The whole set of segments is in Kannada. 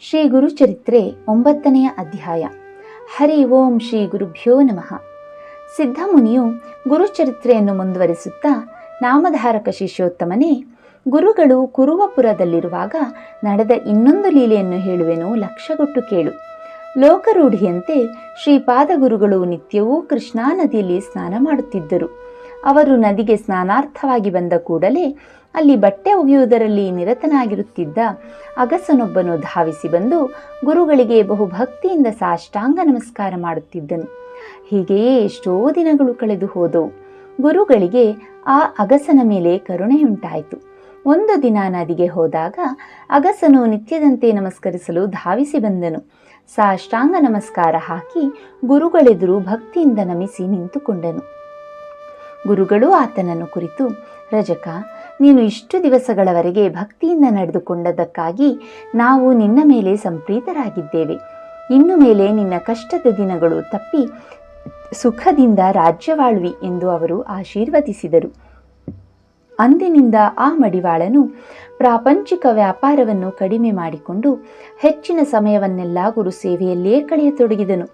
ಶ್ರೀ ಗುರುಚರಿತ್ರೆ 9ನೇ ಅಧ್ಯಾಯ. ಹರಿ ಓಂ ಶ್ರೀ ಗುರುಭ್ಯೋ ನಮಃ. ಸಿದ್ಧಮುನಿಯು ಗುರುಚರಿತ್ರೆಯನ್ನು ಮುಂದುವರಿಸುತ್ತಾ, ನಾಮಧಾರಕ ಶಿಷ್ಯೋತ್ತಮನೇ, ಗುರುಗಳು ಕುರುವಪುರದಲ್ಲಿರುವಾಗ ನಡೆದ ಇನ್ನೊಂದು ಲೀಲೆಯನ್ನು ಹೇಳುವೆನು, ಲಕ್ಷಗೊಟ್ಟು ಕೇಳು. ಲೋಕರೂಢಿಯಂತೆ ಶ್ರೀಪಾದ ಗುರುಗಳು ನಿತ್ಯವೂ ಕೃಷ್ಣಾ ನದಿಯಲ್ಲಿ ಸ್ನಾನ ಮಾಡುತ್ತಿದ್ದರು. ಅವರು ನದಿಗೆ ಸ್ನಾನಾರ್ಥವಾಗಿ ಬಂದ ಕೂಡಲೇ ಅಲ್ಲಿ ಬಟ್ಟೆ ಒಗೆಯುವುದರಲ್ಲಿ ನಿರತನಾಗಿರುತ್ತಿದ್ದ ಅಗಸನೊಬ್ಬನು ಧಾವಿಸಿ ಬಂದು ಗುರುಗಳಿಗೆ ಬಹುಭಕ್ತಿಯಿಂದ ಸಾಷ್ಟಾಂಗ ನಮಸ್ಕಾರ ಮಾಡುತ್ತಿದ್ದನು. ಹೀಗೆಯೇ ಎಷ್ಟೋ ದಿನಗಳು ಕಳೆದು ಹೋದವು. ಗುರುಗಳಿಗೆ ಆ ಅಗಸನ ಮೇಲೆ ಕರುಣೆಯುಂಟಾಯಿತು. ಒಂದು ದಿನ ನದಿಗೆ ಹೋದಾಗ ಅಗಸನು ನಿತ್ಯದಂತೆ ನಮಸ್ಕರಿಸಲು ಧಾವಿಸಿ ಬಂದನು. ಸಾಷ್ಟಾಂಗ ನಮಸ್ಕಾರ ಹಾಕಿ ಗುರುಗಳೆದುರು ಭಕ್ತಿಯಿಂದ ನಮಿಸಿ ನಿಂತುಕೊಂಡನು. ಗುರುಗಳು ಆತನನ್ನು ಕುರಿತು, ರಜಕ, ನೀನು ಇಷ್ಟು ದಿವಸಗಳವರೆಗೆ ಭಕ್ತಿಯಿಂದ ನಡೆದುಕೊಂಡದಕ್ಕಾಗಿ ನಾವು ನಿನ್ನ ಮೇಲೆ ಸಂಪ್ರೀತರಾಗಿದ್ದೇವೆ. ಇನ್ನು ಮೇಲೆ ನಿನ್ನ ಕಷ್ಟದ ದಿನಗಳು ತಪ್ಪಿ ಸುಖದಿಂದ ರಾಜ್ಯವಾಳ್ವಿ ಎಂದು ಅವರು ಆಶೀರ್ವದಿಸಿದರು. ಅಂದಿನಿಂದ ಆ ಮಡಿವಾಳನು ಪ್ರಾಪಂಚಿಕ ವ್ಯಾಪಾರವನ್ನು ಕಡಿಮೆ ಮಾಡಿಕೊಂಡು ಹೆಚ್ಚಿನ ಸಮಯವನ್ನೆಲ್ಲ ಗುರು ಸೇವೆಯಲ್ಲೇ ಕಳೆಯತೊಡಗಿದನು.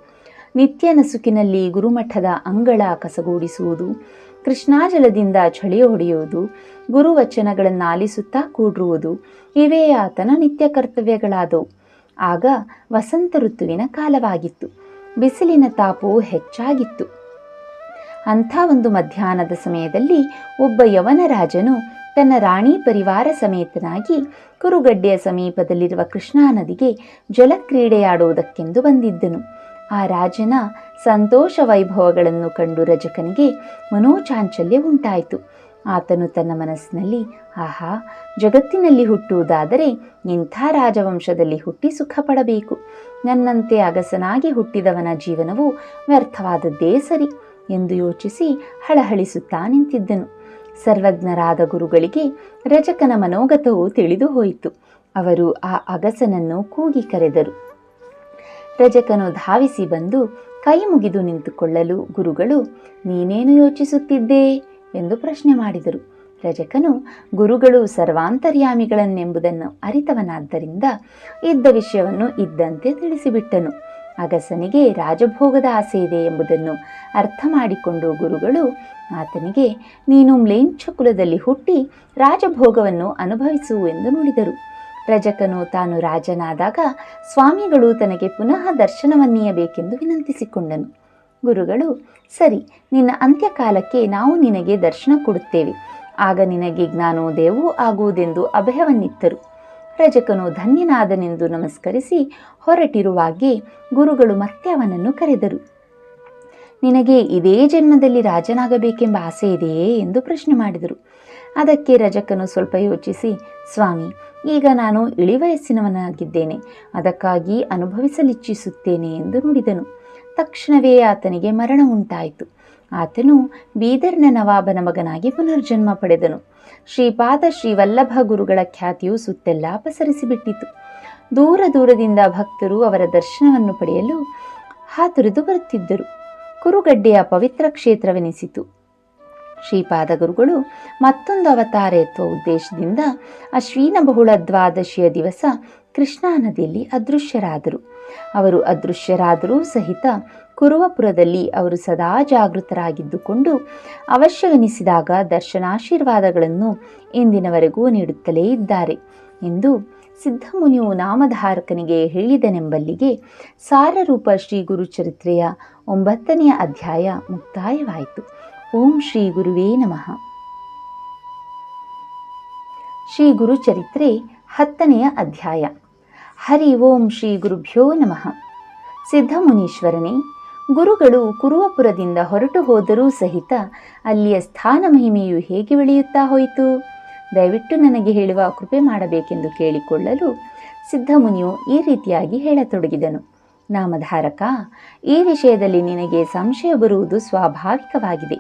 ನಿತ್ಯ ನಸುಕಿನಲ್ಲಿ ಗುರುಮಠದ ಅಂಗಳ ಕಸಗೂಡಿಸುವುದು, ಕೃಷ್ಣಾಜಲದಿಂದ ಚಳಿ ಹೊಡೆಯುವುದು, ಗುರುವಚನಗಳನ್ನು ಆಲಿಸುತ್ತಾ ಕೂಡಿರುವುದು ಇವೇ ಆತನ ನಿತ್ಯ ಕರ್ತವ್ಯಗಳಾದವು. ಆಗ ವಸಂತ ಋತುವಿನ ಕಾಲವಾಗಿತ್ತು. ಬಿಸಿಲಿನ ತಾಪವು ಹೆಚ್ಚಾಗಿತ್ತು. ಅಂಥ ಒಂದು ಮಧ್ಯಾಹ್ನದ ಸಮಯದಲ್ಲಿ ಒಬ್ಬ ಯವನ ರಾಜನು ತನ್ನ ರಾಣಿ ಪರಿವಾರ ಸಮೇತನಾಗಿ ಕುರುಗಡ್ಡೆಯ ಸಮೀಪದಲ್ಲಿರುವ ಕೃಷ್ಣಾ ನದಿಗೆ ಜಲಕ್ರೀಡೆಯಾಡುವುದಕ್ಕೆಂದು ಬಂದಿದ್ದನು. ಆ ರಾಜನ ಸಂತೋಷ ವೈಭವಗಳನ್ನು ಕಂಡು ರಜಕನಿಗೆ ಮನೋಚಾಂಚಲ್ಯ ಉಂಟಾಯಿತು. ಆತನು ತನ್ನ ಮನಸ್ಸಿನಲ್ಲಿ, ಆಹಾ, ಜಗತ್ತಿನಲ್ಲಿ ಹುಟ್ಟುವುದಾದರೆ ಇಂಥ ರಾಜವಂಶದಲ್ಲಿ ಹುಟ್ಟಿ ಸುಖ ಪಡಬೇಕು. ನನ್ನಂತೆ ಅಗಸನಾಗಿ ಹುಟ್ಟಿದವನ ಜೀವನವು ವ್ಯರ್ಥವಾದದ್ದೇ ಸರಿ ಎಂದು ಯೋಚಿಸಿ ಹಳಹಳಿಸುತ್ತಾ ನಿಂತಿದ್ದನು. ಸರ್ವಜ್ಞರಾದ ಗುರುಗಳಿಗೆ ರಜಕನ ಮನೋಗತವು ತಿಳಿದು ಹೋಯಿತು. ಅವರು ಆ ಅಗಸನನ್ನು ಕೂಗಿ ಕರೆದರು. ರಜಕನು ಧಾವಿಸಿ ಬಂದು ಕೈ ಮುಗಿದು ನಿಂತುಕೊಳ್ಳಲು ಗುರುಗಳು, ನೀನೇನು ಯೋಚಿಸುತ್ತಿದ್ದೇ ಎಂದು ಪ್ರಶ್ನೆ ಮಾಡಿದರು. ರಜಕನು ಗುರುಗಳು ಸರ್ವಾಂತರ್ಯಾಮಿಗಳನ್ನೆಂಬುದನ್ನು ಅರಿತವನಾದ್ದರಿಂದ ಇದ್ದ ವಿಷಯವನ್ನು ಇದ್ದಂತೆ ತಿಳಿಸಿಬಿಟ್ಟನು. ಅಗಸನಿಗೆ ರಾಜಭೋಗದ ಆಸೆ ಇದೆ ಎಂಬುದನ್ನು ಅರ್ಥ ಮಾಡಿಕೊಂಡು ಗುರುಗಳು ಆತನಿಗೆ, ನೀನು ಮ್ಲೇಂಛ ಕುಲದಲ್ಲಿ ಹುಟ್ಟಿ ರಾಜಭೋಗವನ್ನು ಅನುಭವಿಸು ಎಂದು ನುಡಿದರು. ರಜಕನು ತಾನು ರಾಜನಾದಾಗ ಸ್ವಾಮಿಗಳು ತನಗೆ ಪುನಃ ದರ್ಶನವನ್ನೀಯಬೇಕೆಂದು ವಿನಂತಿಸಿಕೊಂಡನು. ಗುರುಗಳು, ಸರಿ, ನಿನ್ನ ಅಂತ್ಯಕಾಲಕ್ಕೆ ನಾವು ನಿನಗೆ ದರ್ಶನ ಕೊಡುತ್ತೇವೆ. ಆಗ ನಿನಗೆ ಜ್ಞಾನೋದಯವೂ ಆಗುವುದೆಂದು ಅಭಯವನ್ನಿತ್ತರು. ರಜಕನು ಧನ್ಯನಾದನೆಂದು ನಮಸ್ಕರಿಸಿ ಹೊರಟಿರುವಾಗೆ ಗುರುಗಳು ಮತ್ತೆ ಅವನನ್ನು ಕರೆದರು. ನಿನಗೆ ಇದೇ ಜನ್ಮದಲ್ಲಿ ರಾಜನಾಗಬೇಕೆಂಬ ಆಸೆ ಇದೆಯೇ ಎಂದು ಪ್ರಶ್ನೆ ಮಾಡಿದರು. ಅದಕ್ಕೆ ರಜಕನು ಸ್ವಲ್ಪ ಯೋಚಿಸಿ, ಸ್ವಾಮಿ, ಈಗ ನಾನು ಇಳಿವಯಸ್ಸಿನವನಾಗಿದ್ದೇನೆ, ಅದಕ್ಕಾಗಿ ಅನುಭವಿಸಲಿಚ್ಛಿಸುತ್ತೇನೆ ಎಂದು ನುಡಿದನು. ತಕ್ಷಣವೇ ಆತನಿಗೆ ಮರಣ ಉಂಟಾಯಿತು. ಆತನು ಬೀದರ್ನ ನವಾಬನ ಮಗನಾಗಿ ಪುನರ್ಜನ್ಮ ಪಡೆದನು. ಶ್ರೀಪಾದ ಶ್ರೀವಲ್ಲಭ ಗುರುಗಳ ಖ್ಯಾತಿಯು ಸುತ್ತೆಲ್ಲ ಪಸರಿಸಿಬಿಟ್ಟಿತು. ದೂರ ದೂರದಿಂದ ಭಕ್ತರು ಅವರ ದರ್ಶನವನ್ನು ಪಡೆಯಲು ಹಾತೊರೆದು ಬರುತ್ತಿದ್ದರು. ಕುರುಗಡ್ಡೆಯ ಪವಿತ್ರ ಕ್ಷೇತ್ರವೆನಿಸಿತು. ಶ್ರೀಪಾದ ಗುರುಗಳು ಮತ್ತೊಂದು ಅವತಾರ ಎತ್ತುವ ಉದ್ದೇಶದಿಂದ ಅಶ್ವಿನ ಬಹುಳ ದ್ವಾದಶಿಯ ದಿವಸ ಕೃಷ್ಣಾ ನದಿಯಲ್ಲಿ ಅದೃಶ್ಯರಾದರು. ಅವರು ಅದೃಶ್ಯರಾದರೂ ಸಹಿತ ಕುರುವಪುರದಲ್ಲಿ ಅವರು ಸದಾ ಜಾಗೃತರಾಗಿದ್ದುಕೊಂಡು ಅವಶ್ಯವೆನಿಸಿದಾಗ ದರ್ಶನಾಶೀರ್ವಾದಗಳನ್ನು ಇಂದಿನವರೆಗೂ ನೀಡುತ್ತಲೇ ಇದ್ದಾರೆ ಎಂದು ಸಿದ್ಧಮುನಿಯು ನಾಮಧಾರಕನಿಗೆ ಹೇಳಿದನೆಂಬಲ್ಲಿಗೆ ಸಾರರೂಪ ಶ್ರೀ ಗುರುಚರಿತ್ರೆಯ 9ನೇ ಅಧ್ಯಾಯ ಮುಕ್ತಾಯವಾಯಿತು. ಓಂ ಶ್ರೀ ಗುರುವೇ ನಮಃ. ಶ್ರೀ ಗುರುಚರಿತ್ರೆ 10ನೇ ಅಧ್ಯಾಯ. ಹರಿ ಓಂ ಶ್ರೀ ಗುರುಭ್ಯೋ ನಮಃ. ಸಿದ್ಧಮುನೀಶ್ವರನೇ, ಗುರುಗಳು ಕುರುವಪುರದಿಂದ ಹೊರಟು ಹೋದರೂ ಸಹಿತ ಅಲ್ಲಿಯ ಸ್ಥಾನ ಮಹಿಮೆಯು ಹೇಗೆ ಬೆಳೆಯುತ್ತಾ ಹೋಯಿತು? ದಯವಿಟ್ಟು ನನಗೆ ಹೇಳುವ ಕೃಪೆ ಮಾಡಬೇಕೆಂದು ಕೇಳಿಕೊಳ್ಳಲು ಸಿದ್ಧಮುನಿಯು ಈ ರೀತಿಯಾಗಿ ಹೇಳತೊಡಗಿದನು. ನಾಮಧಾರಕ, ಈ ವಿಷಯದಲ್ಲಿ ನಿನಗೆ ಸಂಶಯ ಬರುವುದು ಸ್ವಾಭಾವಿಕವಾಗಿದೆ.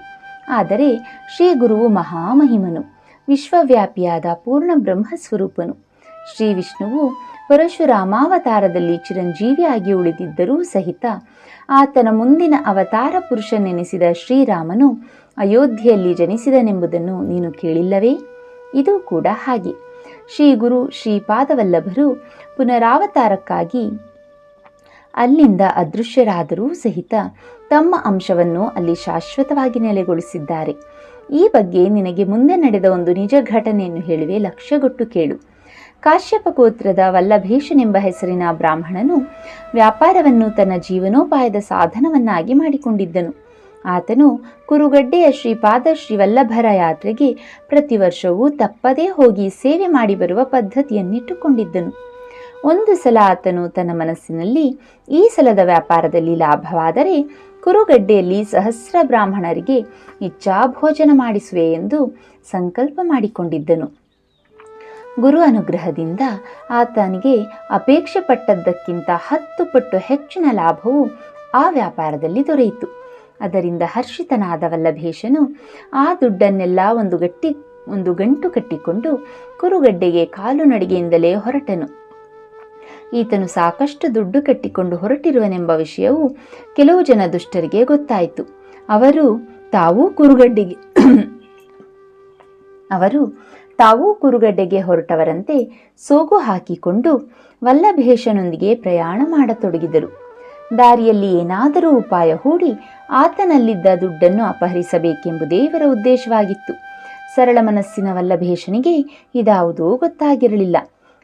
ಆದರೆ ಶ್ರೀ ಗುರುವು ಮಹಾಮಹಿಮನು, ವಿಶ್ವವ್ಯಾಪಿಯಾದ ಪೂರ್ಣ ಬ್ರಹ್ಮಸ್ವರೂಪನು. ಶ್ರೀ ವಿಷ್ಣುವು ಪರಶುರಾಮಾವತಾರದಲ್ಲಿ ಚಿರಂಜೀವಿಯಾಗಿ ಉಳಿದಿದ್ದರೂ ಸಹಿತ ಆತನ ಮುಂದಿನ ಅವತಾರ ಪುರುಷನೆನಿಸಿದ ಶ್ರೀರಾಮನು ಅಯೋಧ್ಯೆಯಲ್ಲಿ ಜನಿಸಿದನೆಂಬುದನ್ನು ನೀನು ಕೇಳಿಲ್ಲವೇ? ಇದು ಕೂಡ ಹಾಗೆ. ಶ್ರೀ ಗುರು ಶ್ರೀಪಾದವಲ್ಲಭರು ಪುನರಾವತಾರಕ್ಕಾಗಿ ಅಲ್ಲಿಂದ ಅದೃಶ್ಯರಾದರೂ ಸಹಿತ ತಮ್ಮ ಅಂಶವನ್ನು ಅಲ್ಲಿ ಶಾಶ್ವತವಾಗಿ ನೆಲೆಗೊಳಿಸಿದ್ದಾರೆ. ಈ ಬಗ್ಗೆ ನಿನಗೆ ಮುಂದೆ ನಡೆದ ಒಂದು ನಿಜ ಘಟನೆಯನ್ನು ಹೇಳುವೆ, ಲಕ್ಷ್ಯಗೊಟ್ಟು ಕೇಳು. ಕಾಶ್ಯಪ ಗೋತ್ರದ ವಲ್ಲಭೇಶನೆಂಬ ಹೆಸರಿನ ಬ್ರಾಹ್ಮಣನು ವ್ಯಾಪಾರವನ್ನು ತನ್ನ ಜೀವನೋಪಾಯದ ಸಾಧನವನ್ನಾಗಿ ಮಾಡಿಕೊಂಡಿದ್ದನು. ಆತನು ಕುರುಗಡ್ಡೆಯ ಶ್ರೀಪಾದ ಶ್ರೀವಲ್ಲಭರ ಯಾತ್ರೆಗೆ ಪ್ರತಿ ವರ್ಷವೂ ತಪ್ಪದೇ ಹೋಗಿ ಸೇವೆ ಮಾಡಿ ಬರುವ ಪದ್ಧತಿಯನ್ನಿಟ್ಟುಕೊಂಡಿದ್ದನು. ಒಂದು ಸಲ ಆತನು ತನ್ನ ಮನಸ್ಸಿನಲ್ಲಿ ಈ ಸಲದ ವ್ಯಾಪಾರದಲ್ಲಿ ಲಾಭವಾದರೆ ಕುರುಗಡ್ಡೆಯಲ್ಲಿ ಸಹಸ್ರ ಬ್ರಾಹ್ಮಣರಿಗೆ ಇಚ್ಛಾಭೋಜನ ಮಾಡಿಸುವೆ ಎಂದು ಸಂಕಲ್ಪ ಮಾಡಿಕೊಂಡಿದ್ದನು. ಗುರು ಅನುಗ್ರಹದಿಂದ ಆತನಿಗೆ ಅಪೇಕ್ಷೆ ಪಟ್ಟದ್ದಕ್ಕಿಂತ 10 ಪಟ್ಟು ಹೆಚ್ಚಿನ ಲಾಭವು ಆ ವ್ಯಾಪಾರದಲ್ಲಿ ದೊರೆಯಿತು. ಅದರಿಂದ ಹರ್ಷಿತನಾದ ವಲ್ಲಭೇಶನು ಆ ದುಡ್ಡನ್ನೆಲ್ಲ ಒಂದು ಗಂಟು ಕಟ್ಟಿಕೊಂಡು ಕುರುಗಡ್ಡೆಗೆ ಕಾಲು ನಡಿಗೆಯಿಂದಲೇ ಹೊರಟನು. ಈತನು ಸಾಕಷ್ಟು ದುಡ್ಡು ಕಟ್ಟಿಕೊಂಡು ಹೊರಟಿರುವನೆಂಬ ವಿಷಯವು ಕೆಲವು ಜನ ದುಷ್ಟರಿಗೆ ಗೊತ್ತಾಯಿತು. ಅವರು ತಾವೂ ಕುರುಗಡ್ಡೆಗೆ ಹೊರಟವರಂತೆ ಸೋಗು ಹಾಕಿಕೊಂಡು ವಲ್ಲಭೇಶನೊಂದಿಗೆ ಪ್ರಯಾಣ ಮಾಡತೊಡಗಿದರು. ದಾರಿಯಲ್ಲಿ ಏನಾದರೂ ಉಪಾಯ ಹೂಡಿ ಆತನಲ್ಲಿದ್ದ ದುಡ್ಡನ್ನು ಅಪಹರಿಸಬೇಕೆಂಬುದೇ ಇವರ ಉದ್ದೇಶವಾಗಿತ್ತು. ಸರಳ ಮನಸ್ಸಿನ ವಲ್ಲಭೇಶನಿಗೆ ಇದಾವುದೂ ಗೊತ್ತಾಗಿರಲಿಲ್ಲ.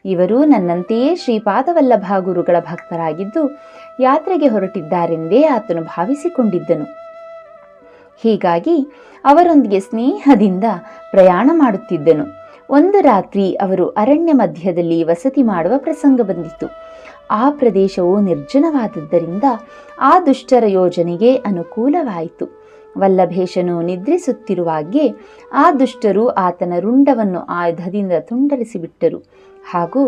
ಇವರು ನನ್ನಂತೆಯೇ ಶ್ರೀಪಾದವಲ್ಲಭ ಗುರುಗಳ ಭಕ್ತರಾಗಿದ್ದು ಯಾತ್ರೆಗೆ ಹೊರಟಿದ್ದಾರೆಂದೇ ಆತನು ಭಾವಿಸಿಕೊಂಡಿದ್ದನು. ಹೀಗಾಗಿ ಅವರೊಂದಿಗೆ ಸ್ನೇಹದಿಂದ ಪ್ರಯಾಣ ಮಾಡುತ್ತಿದ್ದನು. ಒಂದು ರಾತ್ರಿ ಅವರು ಅರಣ್ಯ ಮಧ್ಯದಲ್ಲಿ ವಸತಿ ಮಾಡುವ ಪ್ರಸಂಗ ಬಂದಿತು. ಆ ಪ್ರದೇಶವು ನಿರ್ಜನವಾದದ್ದರಿಂದ ಆ ದುಷ್ಟರ ಯೋಜನೆಗೆ ಅನುಕೂಲವಾಯಿತು. ವಲ್ಲಭೇಶನು ನಿದ್ರಿಸುತ್ತಿರುವಾಗೆ ಆ ದುಷ್ಟರು ಆತನ ರುಂಡವನ್ನು ಆಯುಧದಿಂದ ತುಂಡರಿಸಿಬಿಟ್ಟರು ಹಾಗೂ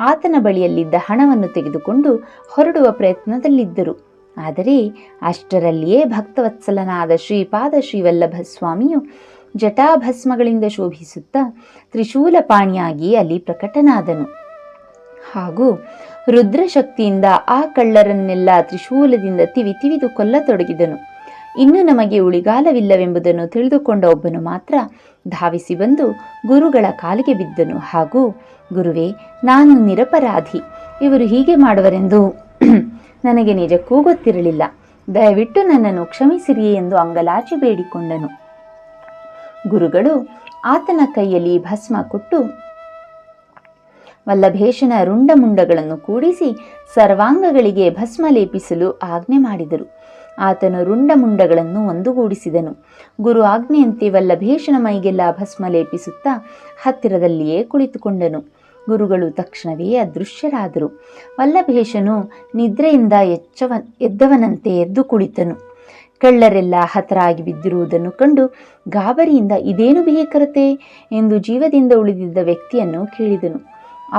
ಆತನ ಬಳಿಯಲ್ಲಿದ್ದ ಹಣವನ್ನು ತೆಗೆದುಕೊಂಡು ಹೊರಡುವ ಪ್ರಯತ್ನದಲ್ಲಿದ್ದರು. ಆದರೆ ಅಷ್ಟರಲ್ಲಿಯೇ ಭಕ್ತವತ್ಸಲನಾದ ಶ್ರೀಪಾದ ಶ್ರೀವಲ್ಲಭ ಸ್ವಾಮಿಯು ಜಟಾಭಸ್ಮಗಳಿಂದ ಶೋಭಿಸುತ್ತಾ ತ್ರಿಶೂಲಪಾಣಿಯಾಗಿ ಅಲ್ಲಿ ಪ್ರಕಟನಾದನು ಹಾಗೂ ರುದ್ರಶಕ್ತಿಯಿಂದ ಆ ಕಳ್ಳರನ್ನೆಲ್ಲ ತ್ರಿಶೂಲದಿಂದ ತಿವಿದು ಕೊಲ್ಲತೊಡಗಿದನು. ಇನ್ನು ನಮಗೆ ಉಳಿಗಾಲವಿಲ್ಲವೆಂಬುದನ್ನು ತಿಳಿದುಕೊಂಡ ಒಬ್ಬನು ಮಾತ್ರ ಧಾವಿಸಿ ಬಂದು ಗುರುಗಳ ಕಾಲಿಗೆ ಬಿದ್ದನು ಹಾಗೂ, ಗುರುವೇ, ನಾನು ನಿರಪರಾಧಿ, ಇವರು ಹೀಗೆ ಮಾಡುವರೆಂದು ನನಗೆ ನಿಜಕ್ಕೂ ಗೊತ್ತಿರಲಿಲ್ಲ, ದಯವಿಟ್ಟು ನನ್ನನ್ನು ಕ್ಷಮಿಸಿರಿ ಎಂದು ಅಂಗಲಾಚಿ ಬೇಡಿಕೊಂಡನು. ಗುರುಗಳು ಆತನ ಕೈಯಲ್ಲಿ ಭಸ್ಮ ಕೊಟ್ಟು ವಲ್ಲಭೇಶನ ರುಂಡಮುಂಡಗಳನ್ನು ಕೂಡಿಸಿ ಸರ್ವಾಂಗಗಳಿಗೆ ಭಸ್ಮ ಲೇಪಿಸಲು ಆಜ್ಞೆ ಮಾಡಿದರು. ಆತನು ರುಂಡಮುಂಡಗಳನ್ನು ಒಂದುಗೂಡಿಸಿದನು. ಗುರು ಆಜ್ಞೆಯಂತೆ ವಲ್ಲಭೇಶನ ಮೈಗೆಲ್ಲ ಭಸ್ಮ ಲೇಪಿಸುತ್ತಾ ಹತ್ತಿರದಲ್ಲಿಯೇ ಕುಳಿತುಕೊಂಡನು. ಗುರುಗಳು ತಕ್ಷಣವೇ ಅದೃಶ್ಯರಾದರು. ವಲ್ಲಭೇಶನು ನಿದ್ರೆಯಿಂದ ಎದ್ದವನಂತೆ ಎದ್ದು ಕುಳಿತನು. ಕಳ್ಳರೆಲ್ಲ ಹತರಾಗಿ ಬಿದ್ದಿರುವುದನ್ನು ಕಂಡು ಗಾಬರಿಯಿಂದ ಇದೇನು ಭೀಕರತೆ ಎಂದು ಜೀವದಿಂದ ಉಳಿದಿದ್ದ ವ್ಯಕ್ತಿಯನ್ನು ಕೇಳಿದನು.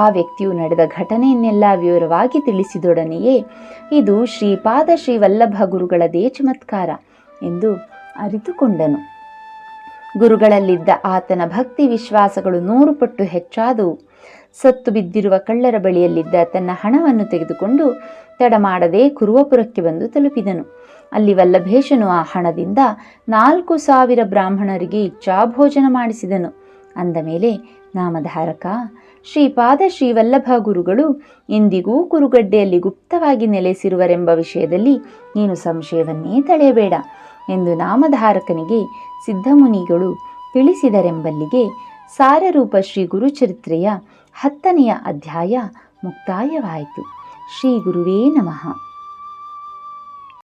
ಆ ವ್ಯಕ್ತಿಯು ನಡೆದ ಘಟನೆಯನ್ನೆಲ್ಲ ವಿವರವಾಗಿ ತಿಳಿಸಿದೊಡನೆಯೇ ಇದು ಶ್ರೀಪಾದ ಶ್ರೀವಲ್ಲಭ ಗುರುಗಳದೇ ಚಮತ್ಕಾರ ಎಂದು ಅರಿತುಕೊಂಡನು. ಗುರುಗಳಲ್ಲಿದ್ದ ಆತನ ಭಕ್ತಿ ವಿಶ್ವಾಸಗಳು 100 ಪಟ್ಟು ಹೆಚ್ಚಾದವು. ಸತ್ತು ಬಿದ್ದಿರುವ ಕಳ್ಳರ ಬಳಿಯಲ್ಲಿದ್ದ ತನ್ನ ಹಣವನ್ನು ತೆಗೆದುಕೊಂಡು ತಡ ಮಾಡದೆ ಕುರುವಪುರಕ್ಕೆ ಬಂದು ತಲುಪಿದನು. ಅಲ್ಲಿ ವಲ್ಲಭೇಶನು ಆ ಹಣದಿಂದ 4,000 ಬ್ರಾಹ್ಮಣರಿಗೆ ಇಚ್ಛಾಭೋಜನ ಮಾಡಿಸಿದನು. ಅಂದ ಮೇಲೆ ನಾಮಧಾರಕ, ಶ್ರೀಪಾದ ಶ್ರೀವಲ್ಲಭ ಗುರುಗಳು ಇಂದಿಗೂ ಕುರುಗಡ್ಡೆಯಲ್ಲಿ ಗುಪ್ತವಾಗಿ ನೆಲೆಸಿರುವರೆಂಬ ವಿಷಯದಲ್ಲಿ ನೀನು ಸಂಶಯವನ್ನೇ ತಳೆಯಬೇಡ ಎಂದು ನಾಮಧಾರಕನಿಗೆ ಸಿದ್ಧಮುನಿಗಳು ತಿಳಿಸಿದರೆಂಬಲ್ಲಿಗೆ ಸಾರರೂಪ ಶ್ರೀ ಗುರುಚರಿತ್ರೆಯ 10ನೆಯ ಅಧ್ಯಾಯ ಮುಕ್ತಾಯವಾಯಿತು. ಶ್ರೀ ಗುರುವೇ ನಮಃ.